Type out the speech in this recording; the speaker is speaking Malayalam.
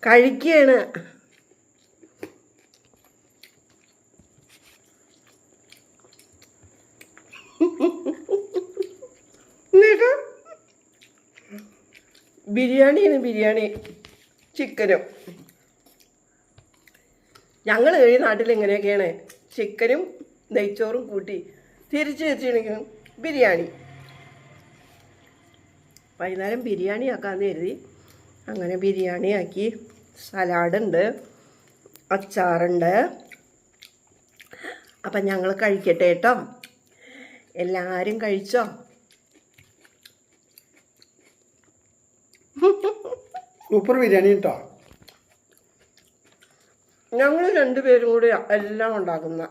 കഴിക്കുകയാണ്. ബിരിയാണിയാണ്, ബിരിയാണി ചിക്കനും. ഞങ്ങൾ ഈ നാട്ടിൽ ഇങ്ങനെയൊക്കെയാണ്, ചിക്കനും നെയ്ച്ചോറും കൂട്ടി തിരിച്ച് വെച്ചിട്ടുണ്ടെങ്കിൽ ബിരിയാണി. വൈകുന്നേരം ബിരിയാണി ആക്കാമെന്ന് കരുതി. അങ്ങനെ ബിരിയാണി ആക്കി. സലാഡുണ്ട്, അച്ചാറുണ്ട്. അപ്പം ഞങ്ങൾ കഴിക്കട്ടെ കേട്ടോ. എല്ലാവരും കഴിച്ചോ? സൂപ്പർ ബിരിയാണി കേട്ടോ. ഞങ്ങൾ രണ്ടുപേരും കൂടി എല്ലാം ഉണ്ടാക്കുന്ന